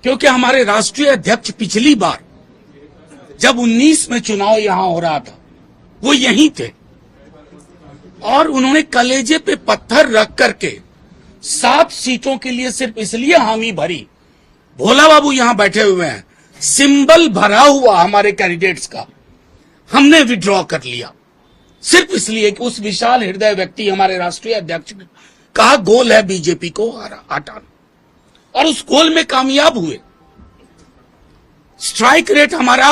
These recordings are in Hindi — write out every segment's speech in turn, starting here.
क्योंकि हमारे राष्ट्रीय अध्यक्ष पिछली बार जब 19 में चुनाव यहां हो रहा था वो यहीं थे और उन्होंने कलेजे पे पत्थर रख करके 7 सीटों के लिए सिर्फ इसलिए हामी भरी। भोला बाबू यहां बैठे हुए हैं, सिंबल भरा हुआ हमारे कैंडिडेट्स का हमने विड्रॉ कर लिया सिर्फ इसलिए कि उस विशाल हृदय व्यक्ति हमारे राष्ट्रीय अध्यक्ष ने कहा गोल है बीजेपी को हटाना, और उस गोल में कामयाब हुए। स्ट्राइक रेट हमारा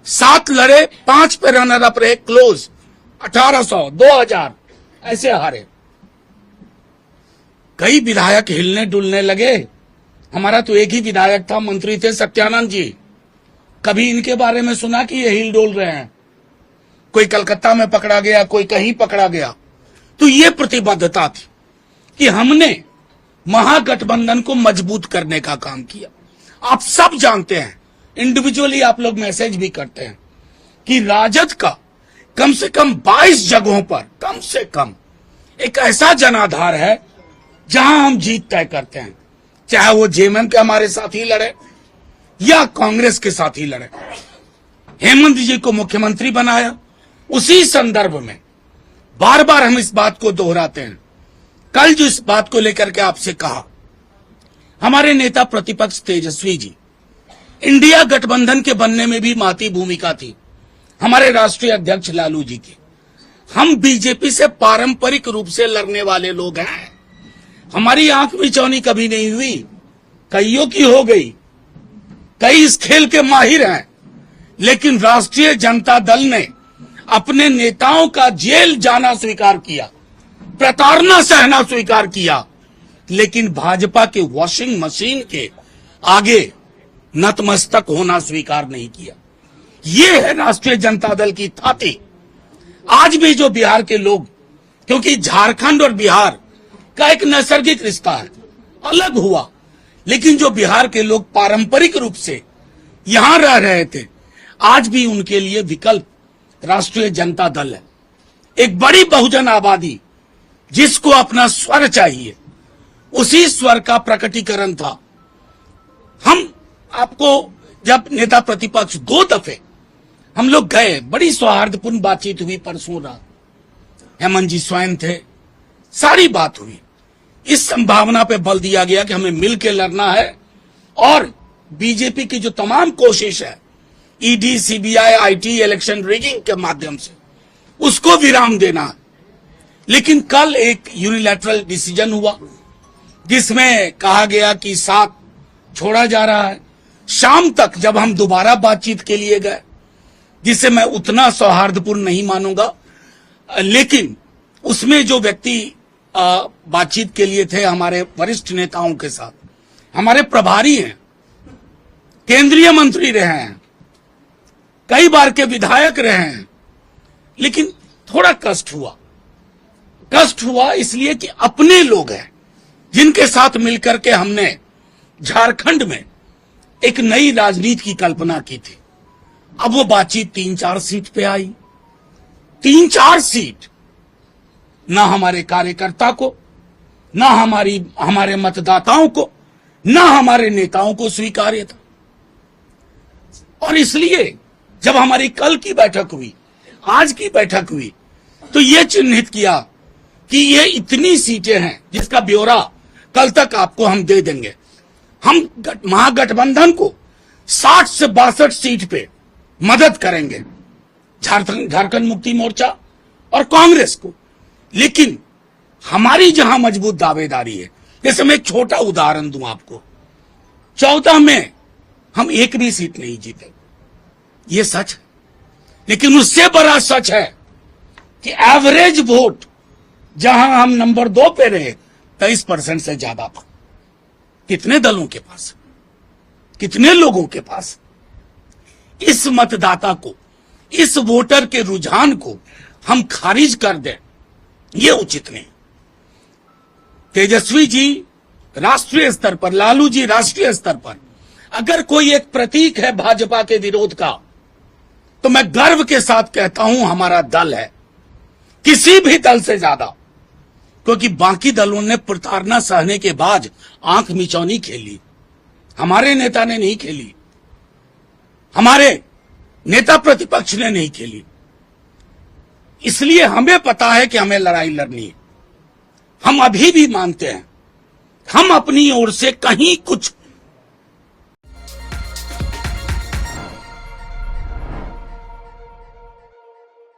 7 लड़े 5 पे रनर अप रहे, क्लोज 1800 2000 ऐसे हारे। कई विधायक हिलने डुलने लगे। हमारा तो एक ही विधायक था, मंत्री थे सत्यानंद जी। कभी इनके बारे में सुना कि ये हिल डोल रहे हैं? कोई कलकत्ता में पकड़ा गया, कोई कहीं पकड़ा गया। तो ये प्रतिबद्धता थी कि हमने महागठबंधन को मजबूत करने का काम किया। आप सब जानते हैं, इंडिविजुअली आप लोग मैसेज भी करते हैं कि राजद का कम से कम 22 जगहों पर कम से कम एक ऐसा जनाधार है जहां हम जीत तय करते हैं, चाहे वो जेएमएम के हमारे साथी लड़े या कांग्रेस के साथी लड़े। हेमंत जी को मुख्यमंत्री बनाया, उसी संदर्भ में बार बार हम इस बात को दोहराते हैं। कल जो इस बात को लेकर के आपसे कहा, हमारे नेता प्रतिपक्ष तेजस्वी जी, इंडिया गठबंधन के बनने में भी महती भूमिका थी हमारे राष्ट्रीय अध्यक्ष लालू जी की। हम बीजेपी से पारंपरिक रूप से लड़ने वाले लोग हैं, हमारी आंख मिचौनी कभी नहीं हुई, कईयों की हो गई, कई इस खेल के माहिर हैं, लेकिन राष्ट्रीय जनता दल ने अपने नेताओं का जेल जाना स्वीकार किया, प्रताड़ना सहना स्वीकार किया, लेकिन भाजपा के वॉशिंग मशीन के आगे नतमस्तक होना स्वीकार नहीं किया। ये है राष्ट्रीय जनता दल की थाती। आज भी जो बिहार के लोग, क्योंकि झारखंड और बिहार का एक नैसर्गिक रिश्ता है, अलग हुआ, लेकिन जो बिहार के लोग पारंपरिक रूप से यहां रह रहे थे, आज भी उनके लिए विकल्प राष्ट्रीय जनता दल है। एक बड़ी बहुजन आबादी जिसको अपना स्वर चाहिए, उसी स्वर का प्रकटीकरण था। हम आपको जब नेता प्रतिपक्ष 2 दफे हम लोग गए, बड़ी सौहार्दपूर्ण बातचीत हुई परसों रात, हेमंत जी स्वयं थे, सारी बात हुई। इस संभावना पे बल दिया गया कि हमें मिलकर लड़ना है और बीजेपी की जो तमाम कोशिश है ED, CBI, IT, election rigging के माध्यम से, उसको विराम देना है। लेकिन कल एक यूनिलैटरल डिसीजन हुआ जिसमें कहा गया कि साथ छोड़ा जा रहा है। शाम तक जब हम दोबारा बातचीत के लिए गए, जिसे मैं उतना सौहार्दपूर्ण नहीं मानूंगा, लेकिन उसमें जो व्यक्ति बातचीत के लिए थे हमारे वरिष्ठ नेताओं के साथ, हमारे प्रभारी हैं, केंद्रीय मंत्री रहे हैं, कई बार के विधायक रहे हैं, लेकिन थोड़ा कष्ट हुआ इसलिए कि अपने लोग हैं जिनके साथ मिलकर के हमने झारखंड में एक नई राजनीति की कल्पना की थी। अब वो बातचीत 3-4 सीट पे आई। 3-4 सीट ना हमारे कार्यकर्ता को, ना हमारे मतदाताओं को, ना हमारे नेताओं को स्वीकार्य था। और इसलिए जब हमारी कल की बैठक हुई, आज की बैठक हुई, तो ये चिन्हित किया कि ये इतनी सीटें हैं जिसका ब्यौरा कल तक आपको हम दे देंगे। हम महागठबंधन को 60 से 62 सीट पे मदद करेंगे, झारखंड मुक्ति मोर्चा और कांग्रेस को। लेकिन हमारी जहां मजबूत दावेदारी है, जैसे मैं एक छोटा उदाहरण दूं आपको, 14 में हम एक भी सीट नहीं जीते, ये सच है। लेकिन उससे बड़ा सच है कि एवरेज वोट जहां हम नंबर 2 पे रहे, 23% से ज्यादा था। कितने दलों के पास, कितने लोगों के पास? इस मतदाता को, इस वोटर के रुझान को हम खारिज कर दें, ये उचित नहीं। तेजस्वी जी राष्ट्रीय स्तर पर, लालू जी राष्ट्रीय स्तर पर, अगर कोई एक प्रतीक है भाजपा के विरोध का, तो मैं गर्व के साथ कहता हूं हमारा दल है, किसी भी दल से ज्यादा। क्योंकि बाकी दलों ने प्रताड़ना सहने के बाद आंख मिचौनी खेली, हमारे नेता ने नहीं खेली, हमारे नेता प्रतिपक्ष ने नहीं खेली। इसलिए हमें पता है कि हमें लड़ाई लड़नी है। हम अभी भी मानते हैं हम अपनी ओर से कहीं कुछ